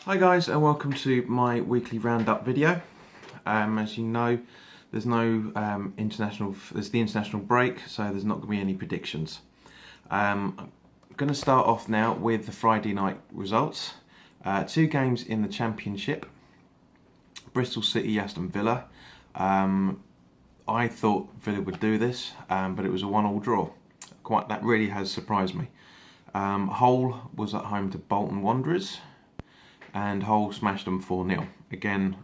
Hi guys, and welcome to my weekly roundup video. As you know, there's no there's the international break, so there's not going to be any predictions. I'm going to start off now with the Friday night results. Two games in the Championship. Bristol City, Aston Villa. I thought Villa would do this, but it was a 1-1 draw. That really has surprised me. Hull was at home to Bolton Wanderers, and Hull smashed them 4-0. Again,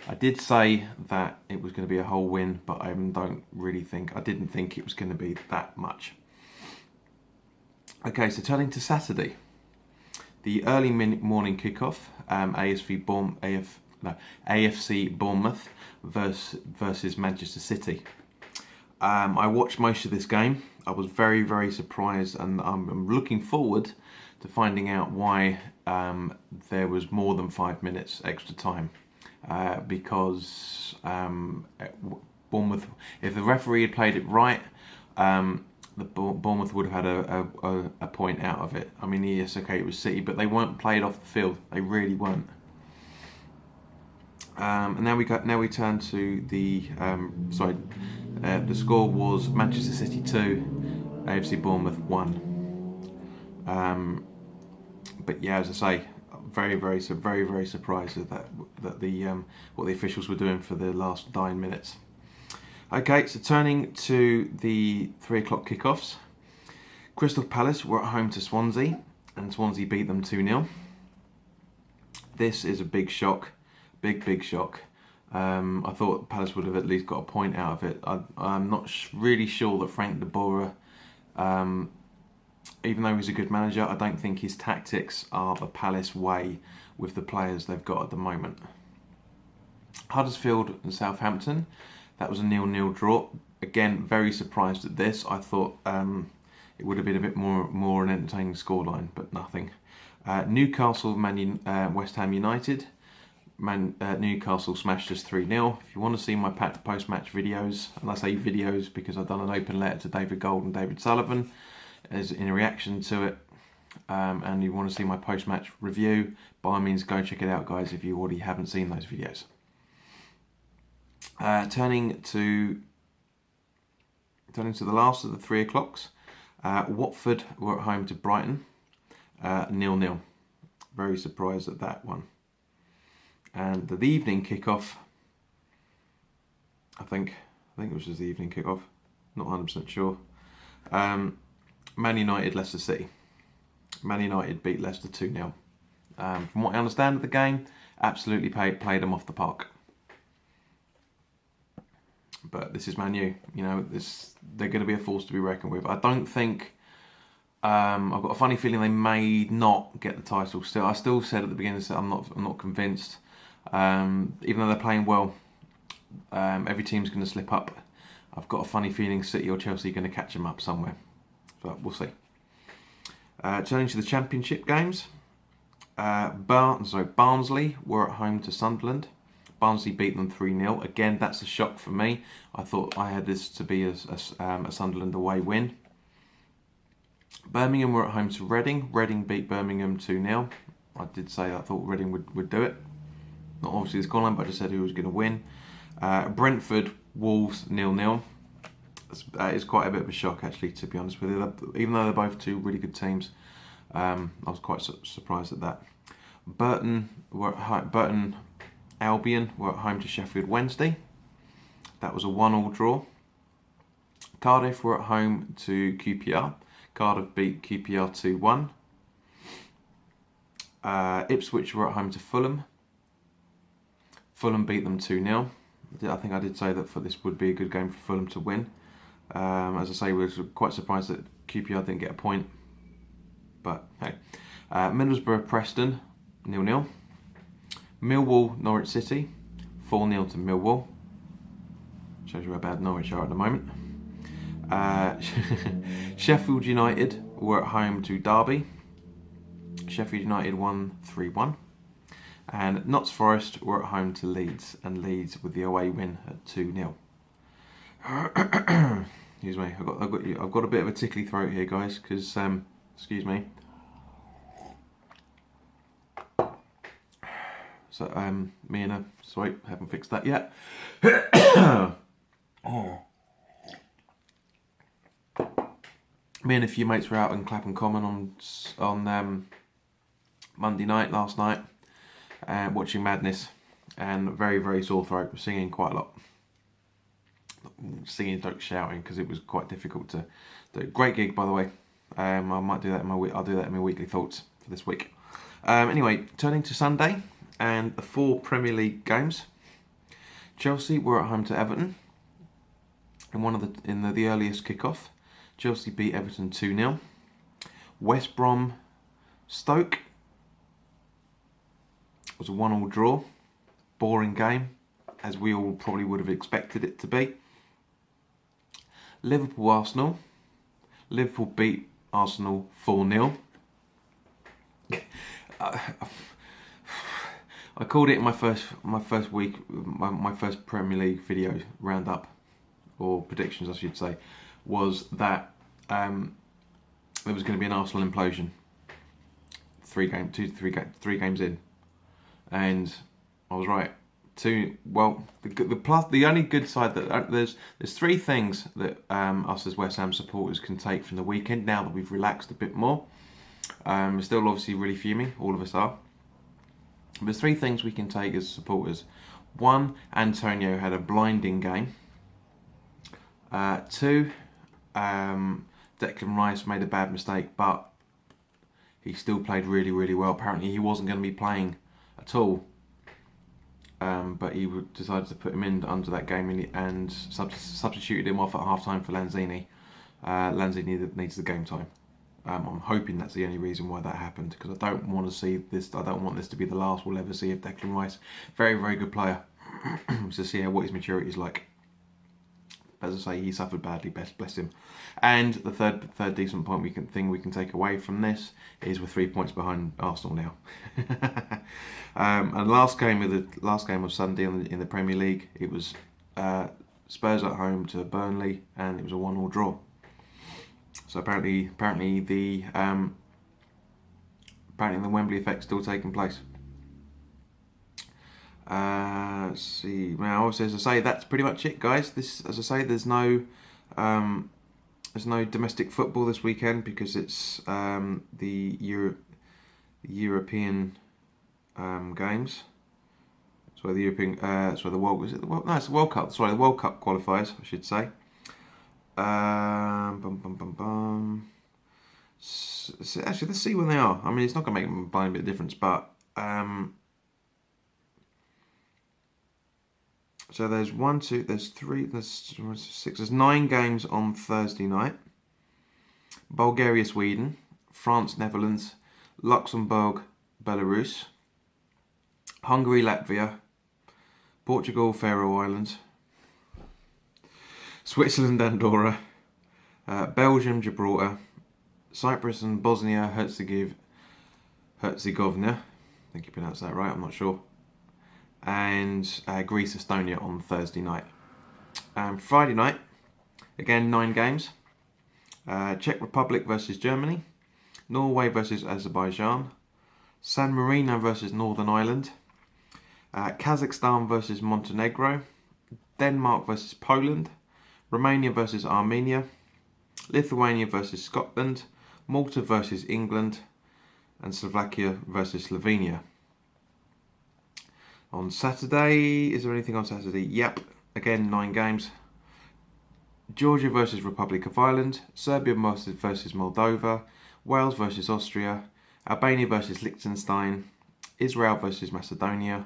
I did say that it was going to be a Hull win, but I didn't think it was going to be that much. Okay, so turning to Saturday, the early morning kickoff, AFC Bournemouth versus Manchester City. I watched most of this game. I was very, very surprised, and I'm looking forward to finding out why there was more than 5 minutes extra time. Because Bournemouth, if the referee had played it right, Bournemouth would have had a point out of it. I mean, yes, okay, it was City, but they weren't played off the field. They really weren't. And now we turn to the the score was Manchester City 2, AFC Bournemouth 1. But yeah, as I say, very, very surprised at that what the officials were doing for the last 9 minutes. Okay, so turning to the 3 o'clock kickoffs. Crystal Palace were at home to Swansea, and Swansea beat them 2-0. This is a big shock. Big shock. I thought Palace would have at least got a point out of it. I'm not really sure that Frank de Boer, even though he's a good manager, I don't think his tactics are the Palace way with the players they've got at the moment. Huddersfield and Southampton, that was a 0-0 draw. Again, very surprised at this. I thought it would have been a bit more an entertaining scoreline, but nothing. Newcastle, West Ham United. Newcastle smashed us 3-0. If you want to see my post-match videos, and I say videos because I've done an open letter to David Gold and David Sullivan as in a reaction to it, and you want to see my post-match review, by all means go check it out, guys, if you already haven't seen those videos. Turning to the last of the 3 o'clocks, Watford were at home to Brighton, 0-0. Very surprised at that one. And the evening kickoff, I think it was just the evening kickoff, not 100% sure. Man United, Leicester City. Man United beat Leicester 2-0. From what I understand of the game, absolutely played them off the park. But this is Man U. You know, they're going to be a force to be reckoned with. I don't think. I've got a funny feeling they may not get the title. Still, I still said at the beginning that I'm not convinced. Even though they're playing well, every team's going to slip up. I've got a funny feeling City or Chelsea are going to catch them up somewhere, but we'll see. Turning to the Championship games, Barnsley were at home to Sunderland. Barnsley beat them 3-0. Again, that's a shock for me. I thought I had this to be a Sunderland away win. Birmingham were at home to Reading. Reading beat Birmingham 2-0. I did say I thought Reading would do it. Not obviously the scoreline, but I just said who was going to win. Brentford, Wolves 0-0. It's quite a bit of a shock, actually, to be honest with you. Even though they're both two really good teams, I was quite surprised at that. Burton Albion were at home to Sheffield Wednesday. That was a 1-1 draw. Cardiff were at home to QPR. Cardiff beat QPR 2-1. Ipswich were at home to Fulham. Fulham beat them 2-0. I think I did say that this would be a good game for Fulham to win. As I say, we were quite surprised that QPR didn't get a point. But hey. Middlesbrough Preston, 0-0. Millwall Norwich City, 4-0 to Millwall. Shows you how bad Norwich are at the moment. Sheffield United were at home to Derby. Sheffield United won 3-1. And Notts Forest were at home to Leeds, and Leeds with the away win at 2-0. Excuse me, I've got a bit of a tickly throat here, guys, because excuse me. So me and her, sorry, haven't fixed that yet. Oh. Me and a few mates were out in Clapham Common on Monday night, last night, watching Madness, and very, very sore throat. We're singing quite a lot. Singing, don't shouting, because it was quite difficult to do. Great gig, by the way. I might do that in I'll do that in my weekly thoughts for this week. Anyway, turning to Sunday and the 4 Premier League games. Chelsea were at home to Everton in the earliest kickoff. Chelsea beat Everton 2-0. West Brom Stoke was a 1-1 draw. Boring game, as we all probably would have expected it to be. Liverpool Arsenal. Liverpool beat Arsenal 4-0. I called it in my first week, my first Premier League video roundup, or predictions I should say, was that there was going to be an Arsenal implosion. 3 games in, and I was right. The only good side that there's 3 things that us as West Ham supporters can take from the weekend now that we've relaxed a bit more. We're still obviously really fuming, all of us are. There's 3 things we can take as supporters. 1, Antonio had a blinding game. 2, Declan Rice made a bad mistake, but he still played really, really well. Apparently he wasn't going to be playing at all, but he decided to put him in under that game and substituted him off at half-time for Lanzini. Lanzini needs the game time. I'm hoping that's the only reason why that happened, because I don't want this to be the last we'll ever see of Declan Rice. Very, very good player. To see what his maturity is like. As I say, he suffered badly, bless him. And the third decent point we can take away from this is we're 3 points behind Arsenal now. And last game of Sunday in the Premier League, it was Spurs at home to Burnley, and it was a 1-1 draw. So apparently the Wembley effect's still taking place. Let's see. Now, as I say, that's pretty much it, guys. As I say, there's no domestic football this weekend because it's the European games. Sorry, the European. Sorry, the World. Was it the World? No, it's the World Cup. Sorry, the World Cup qualifiers, I should say. So actually, let's see when they are. I mean, it's not going to make a blind bit of difference, but so there's 1, 2, there's 3, there's 6, there's 9 games on Thursday night. Bulgaria, Sweden, France, Netherlands, Luxembourg, Belarus, Hungary, Latvia, Portugal, Faroe Islands, Switzerland, Andorra, Belgium, Gibraltar, Cyprus and Bosnia Herzegovina. I think you pronounced that right, I'm not sure. And Greece, Estonia on Thursday night. Friday night, again 9 games. Czech Republic versus Germany, Norway versus Azerbaijan, San Marino versus Northern Ireland, Kazakhstan versus Montenegro, Denmark versus Poland, Romania versus Armenia, Lithuania versus Scotland, Malta versus England, and Slovakia versus Slovenia. On Saturday, is there anything on Saturday? Yep, again 9 games. Georgia versus Republic of Ireland, Serbia versus Moldova, Wales versus Austria, Albania versus Liechtenstein, Israel versus Macedonia,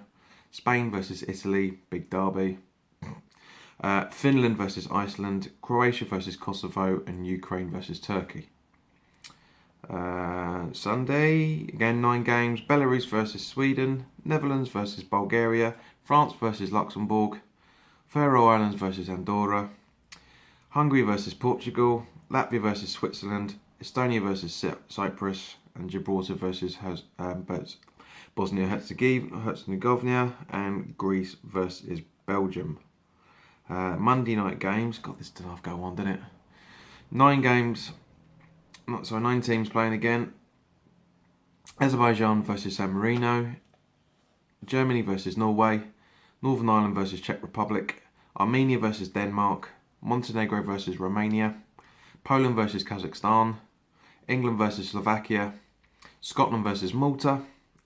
Spain versus Italy, big derby, Finland versus Iceland, Croatia versus Kosovo, and Ukraine versus Turkey. Sunday, again 9 games, Belarus versus Sweden, Netherlands versus Bulgaria, France versus Luxembourg, Faroe Islands versus Andorra, Hungary versus Portugal, Latvia versus Switzerland, Estonia versus Cyprus, and Gibraltar versus Bosnia-Herzegovina, and Greece versus Belgium. Monday night games. God, this did half go on, didn't it? 9 teams playing again. Azerbaijan versus San Marino, Germany versus Norway, Northern Ireland versus Czech Republic, Armenia versus Denmark, Montenegro versus Romania, Poland versus Kazakhstan, England versus Slovakia, Scotland versus Malta,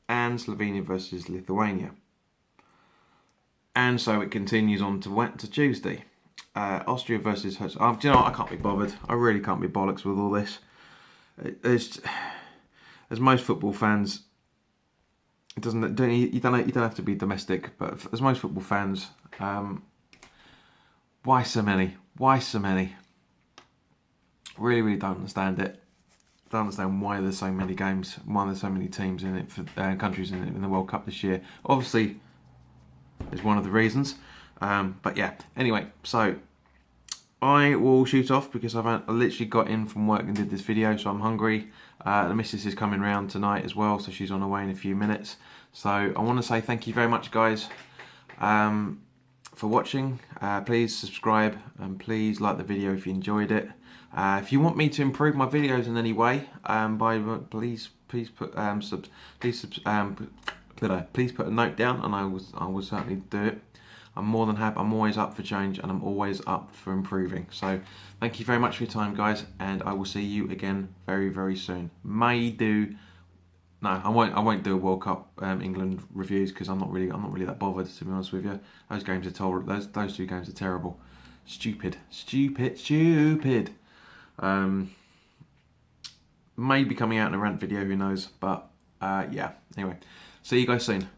and Slovenia versus Lithuania. And so it continues on to Tuesday. Austria versus do you know what? I can't be bothered. I really can't be bollocks with all this. It's, as most football fans, you don't have to be domestic, but as most football fans, why so many? Why so many? Really don't understand it. Don't understand why there's so many games, why there's so many teams in it, for countries in it in the World Cup this year. Obviously, is one of the reasons. But yeah, anyway, so I will shoot off because I literally got in from work and did this video, so I'm hungry. The missus is coming round tonight as well, so she's on her way in a few minutes. So I want to say thank you very much, guys, for watching. Please subscribe and please like the video if you enjoyed it. If you want me to improve my videos in any way, please put please put a note down, and I will certainly do it. I'm more than happy. I'm always up for change, and I'm always up for improving. So thank you very much for your time, guys, and I will see you again very soon. I won't do a World Cup England reviews because I'm not really that bothered, to be honest with you. Those games are those two games are terrible. Stupid. Maybe coming out in a rant video, who knows? But yeah. Anyway, see you guys soon.